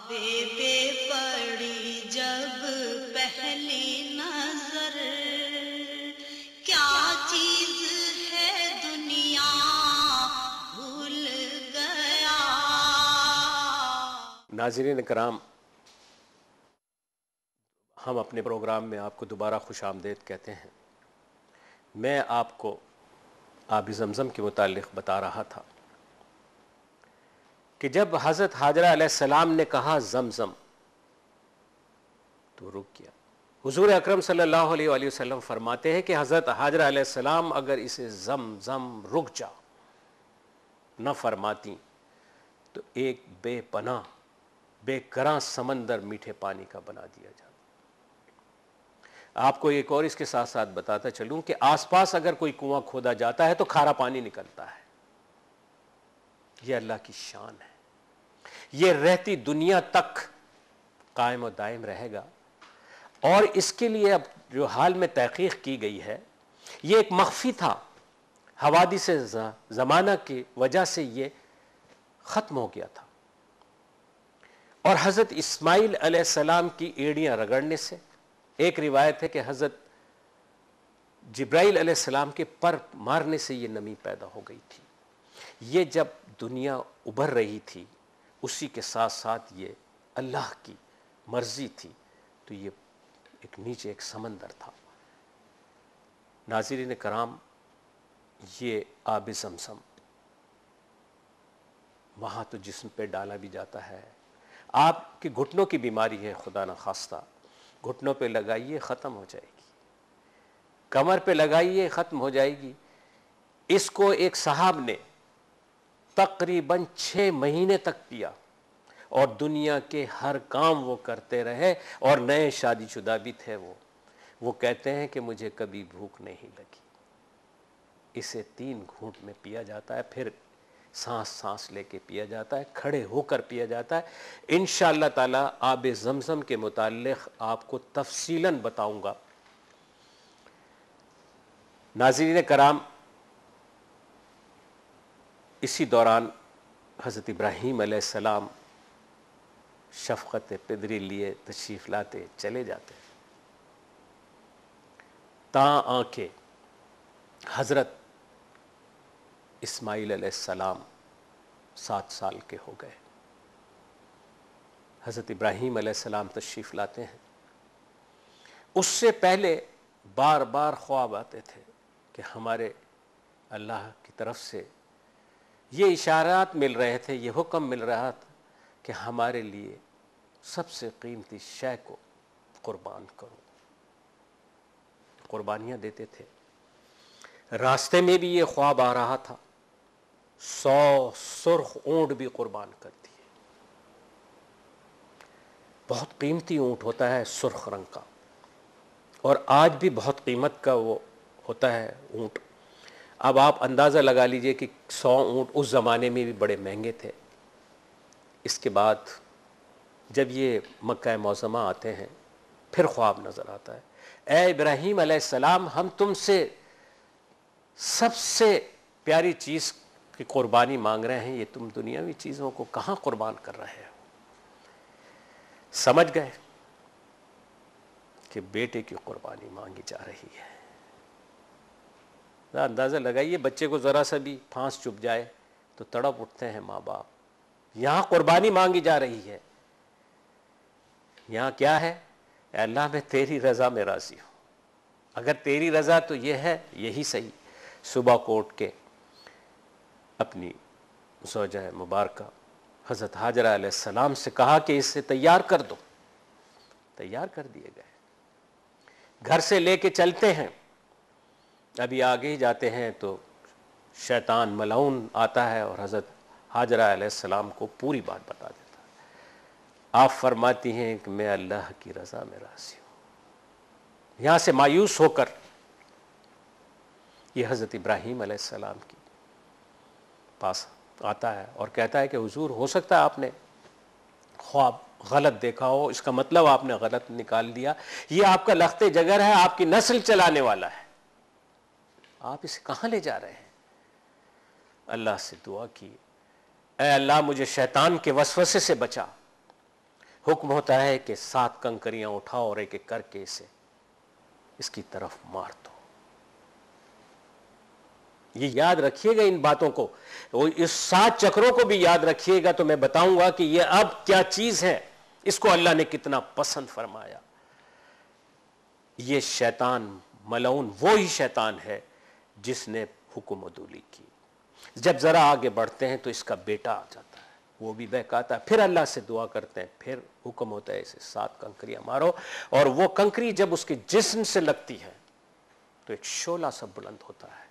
पे पड़ी जब पहली नजर, क्या चीज है दुनिया भूल गया। नाज़रीन कराम, हम अपने प्रोग्राम में आपको दोबारा खुश आमदेद कहते हैं। मैं आपको आब ज़मज़म के मुतालिक बता रहा था कि जब हज़रत हाजरा अलैहिस्सलाम ने कहा ज़मज़म तो रुक गया। हुज़ूर अकरम सल्लल्लाहु अलैहि वसल्लम फरमाते हैं कि हज़रत हाजरा अलैहिस्सलाम अगर इसे ज़मज़म रुक जा न फरमाती तो एक बेपनाह बेकरां समंदर मीठे पानी का बना दिया जाता। आपको एक और इसके साथ साथ बताता चलूं कि आसपास अगर कोई कुआं खोदा जाता है तो खारा पानी निकलता है। यह अल्लाह की शान है। यह रहती दुनिया तक कायम और दायम रहेगा। और इसके लिए अब जो हाल में तहकीक की गई है, यह एक मख्फी था, हवादिस ज़माना की वजह से यह ख़त्म हो गया था। और हज़रत इस्माइल अलैहिस्सलाम की एड़ियाँ रगड़ने से, एक रिवायत है कि हज़रत जिब्राइल अलैहिस्सलाम के पर मारने से ये नमी पैदा हो गई थी। ये जब दुनिया उभर रही थी, उसी के साथ साथ ये अल्लाह की मर्जी थी, तो ये एक नीचे एक समंदर था। नाज़रीन कराम, ये आब ज़मज़म वहाँ तो जिस्म पे डाला भी जाता है। आपके घुटनों की बीमारी है, खुदा न खास्ता, घुटनों पे लगाइए ख़त्म हो जाएगी, कमर पे लगाइए ख़त्म हो जाएगी। इसको एक साहब ने तकरीबन 6 महीने तक पिया और दुनिया के हर काम वो करते रहे और नए शादीशुदा भी थे। वो कहते हैं कि मुझे कभी भूख नहीं लगी। इसे 3 घूंट में पिया जाता है, फिर सांस सांस लेके पिया जाता है, खड़े होकर पिया जाता है। इंशाअल्लाह ताला आब ज़मज़म के मुताल्लिक़ आपको तफ़सीलन बताऊंगा। नाज़रीन कराम, इसी दौरान हज़रत इब्राहीम अलैहिस्सलाम शफ़क़त पिदरी लिए तशरीफ़ लाते चले जाते। तां आके हज़रत इस्माइल अलैहिस्सलाम 7 साल के हो गए। हज़रत इब्राहीम अलैहिस्सलाम तशरीफ़ लाते हैं। उससे पहले बार बार ख्वाब आते थे कि हमारे अल्लाह की तरफ से ये इशारात मिल रहे थे, ये हुक्म मिल रहा था कि हमारे लिए सबसे कीमती शय को कुर्बान करो। कुर्बानियाँ देते थे। रास्ते में भी ये ख्वाब आ रहा था, 100 सुर्ख ऊंट भी कुर्बान कर दिए। बहुत कीमती ऊंट होता है सुर्ख रंग का, और आज भी बहुत कीमत का वो होता है ऊंट। अब आप अंदाज़ा लगा लीजिए कि 100 ऊंट उस ज़माने में भी बड़े महंगे थे। इसके बाद जब ये मक्का मौज़मा आते हैं, फिर ख्वाब नज़र आता है, ए इब्राहीम अलैहिस्सलाम, हम तुमसे सबसे प्यारी चीज़ की कुर्बानी मांग रहे हैं, ये तुम दुनियावी चीज़ों को कहाँ कुर्बान कर रहे हो। समझ गए कि बेटे की कुर्बानी मांगी जा रही है। अंदाज़ा लगाइए, बच्चे को ज़रा सा भी फांस चुभ जाए तो तड़प उठते हैं माँ बाप। यहाँ कुर्बानी मांगी जा रही है। यहाँ क्या है? अल्लाह, मैं तेरी रज़ा में राज़ी हूँ, अगर तेरी रज़ा तो ये है, यही सही। सुबह को उठ के अपनी ज़ौजा मुबारका हज़रत हाजरा अलैहिस्सलाम से कहा कि इसे तैयार कर दो। तैयार कर दिए गए। घर से लेके चलते हैं, अभी आगे ही जाते हैं तो शैतान मलाउन आता है और हज़रत हाजरा अलैहिस्सलाम को पूरी बात बता देता है। आप फरमाती हैं कि मैं अल्लाह की रज़ा में राज़ी हूँ। यहाँ से मायूस होकर ये हज़रत इब्राहीम अलैहिस्सलाम की पास आता है और कहता है कि हुजूर, हो सकता है आपने ख्वाब गलत देखा हो, इसका मतलब आपने गलत निकाल दिया। ये आपका लख्ते जगर है, आपकी नस्ल चलाने वाला है, आप इसे कहाँ ले जा रहे हैं? अल्लाह से दुआ की, ऐ अल्लाह, मुझे शैतान के वसवसे से बचा, हुक्म होता है कि 7 कंकरियां उठाओ और एक एक करके इसकी तरफ मार दो। ये याद रखिएगा इन बातों को, और इस 7 चक्रों को भी याद रखिएगा, तो मैं बताऊंगा कि ये अब क्या चीज है, इसको अल्लाह ने कितना पसंद फरमाया। ये शैतान मलऊन वो ही शैतान है जिसने हुक्म अदूली की। जब जरा आगे बढ़ते हैं तो इसका बेटा आ जाता है, वो भी बहकाता है, फिर अल्लाह से दुआ करते हैं, फिर हुक्म होता है इसे 7 कंकरियां मारो, और वो कंकरी जब उसके जिस्म से लगती है तो एक शोला सा बुलंद होता है।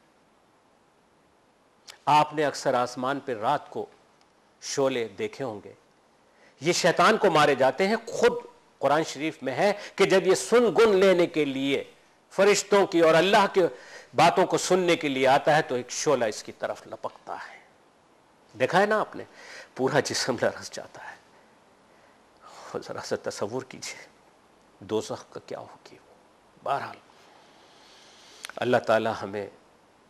आपने अक्सर आसमान पर रात को शोले देखे होंगे। ये शैतान को मारे जाते हैं। खुद कुरान शरीफ में है कि जब ये सुन गुन लेने के लिए फरिश्तों की और अल्लाह की बातों को सुनने के लिए आता है तो एक शोला इसकी तरफ लपकता है। देखा है ना आपने, पूरा जिस्म लरस जाता है। जरा सा तसव्वुर कीजिए दोज़ख का क्या होगी। बहरहाल अल्लाह ताला हमें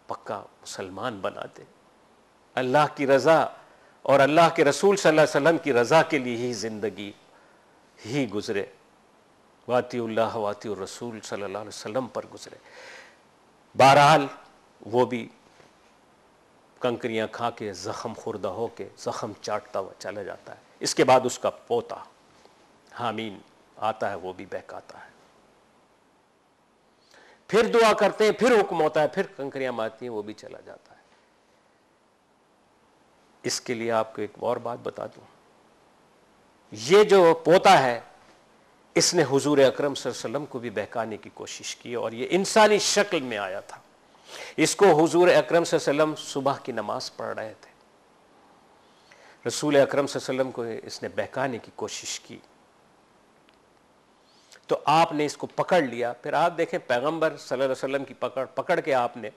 पक्का मुसलमान बना दे, अल्लाह की रज़ा और अल्लाह के रसूल सल्लल्लाहु अलैहि वसल्लम की रज़ा के लिए ही ज़िंदगी ही गुजरे, वातिउल्लाह वातिउर रसूल सल्लल्लाहु अलैहि वसल्लम पर गुजरे। बहरहाल वो भी कंकरियां खा के ज़ख्म खुर्दा हो के ज़ख्म चाटता हुआ चला जाता है। इसके बाद उसका पोता हामीन आता है, वो भी बहकाता है, फिर दुआ करते हैं, फिर हुक्म होता है, फिर कंकरियां मारती हैं, वो भी चला जाता है। इसके लिए आपको एक और बात बता दूं, ये जो पोता है इसने हुजूर अकरम सल्लल्लाहु अलैहि वसल्लम को भी बहकाने की कोशिश की, और ये इंसानी शक्ल में आया था। इसको हुजूर अकरम सल्लल्लाहु अलैहि वसल्लम सुबह की नमाज पढ़ रहे थे, रसूल अकरम सल्लल्लाहु अलैहि वसल्लम को इसने बहकाने की कोशिश की, तो आपने इसको पकड़ लिया। फिर आप देखें पैगंबर सल्लल्लाहु अलैहि वसल्लम की पकड़ के आपने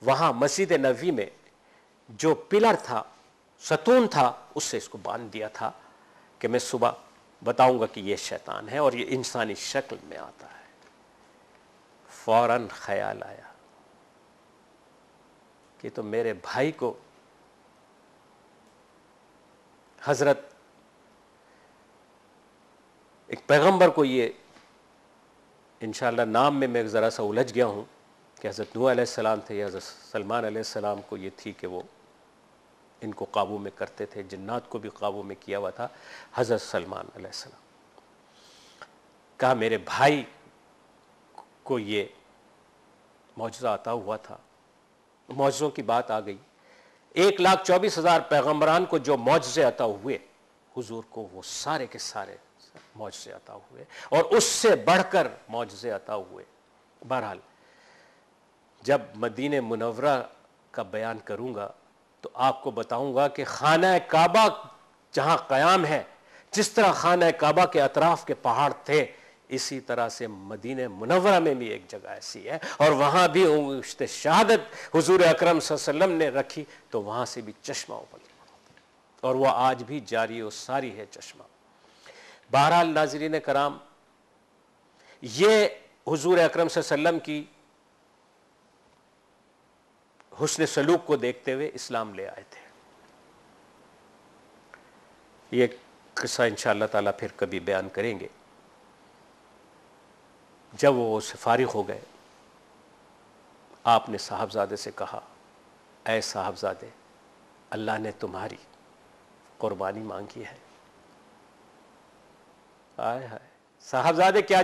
वहां मस्जिद नबवी में जो पिलर था, सतून था, उससे इसको बांध दिया था कि मैं सुबह बताऊंगा कि ये शैतान है और ये इंसानी शक्ल में आता है। फौरन ख्याल आया कि तो मेरे भाई को हजरत एक पैगंबर को, ये इंशाअल्लाह नाम में मैं ज़रा सा उलझ गया हूँ कि हज़रत नूह अलैहिस्सलाम थे या हज़रत सलमान अलैहिस्सलाम को ये थी कि वो इनको काबू में करते थे, जिन्नात को भी काबू में किया हुआ था। हज़रत सलमान अलैहिस्सलाम कहा मेरे भाई को ये मौजज़ा अता हुआ था। मौजज़ों की बात आ गई। 1,24,000 पैगम्बरान को जो मौजज़े अता हुए हुजूर को, वो सारे के सारे मौजज़े अता हुए और उससे बढ़कर मौजज़े अता हुए। बहरहाल जब मदीने मुनव्वरा का बयान करूंगा तो आपको बताऊंगा कि खाना काबा जहां क़याम है, जिस तरह खाना काबा के अतराफ के पहाड़ थे, इसी तरह से मदीने मुनव्वरा में भी एक जगह ऐसी है और वहां भी उश्ते शहादत हुजूर अकरम सल्लल्लाहु अलैहि वसल्लम ने रखी, तो वहां से भी चश्मा उबल और वह आज भी जारी और सारी है चश्मा। बहरहाल नाज़रीन कराम, ये हुजूर अकरम सल्लल्लाहु अलैहि वसल्लम की हुस्न सलूक को देखते हुए इस्लाम ले आए थे। ये किस्सा इंशाअल्लाह ताला फिर कभी बयान करेंगे। जब वो उससे फारिग हो गए, आपने साहबजादे से कहा, ऐ साहबजादे, अल्लाह ने तुम्हारी कुर्बानी मांगी है। हाय हाय, साहबजादे क्या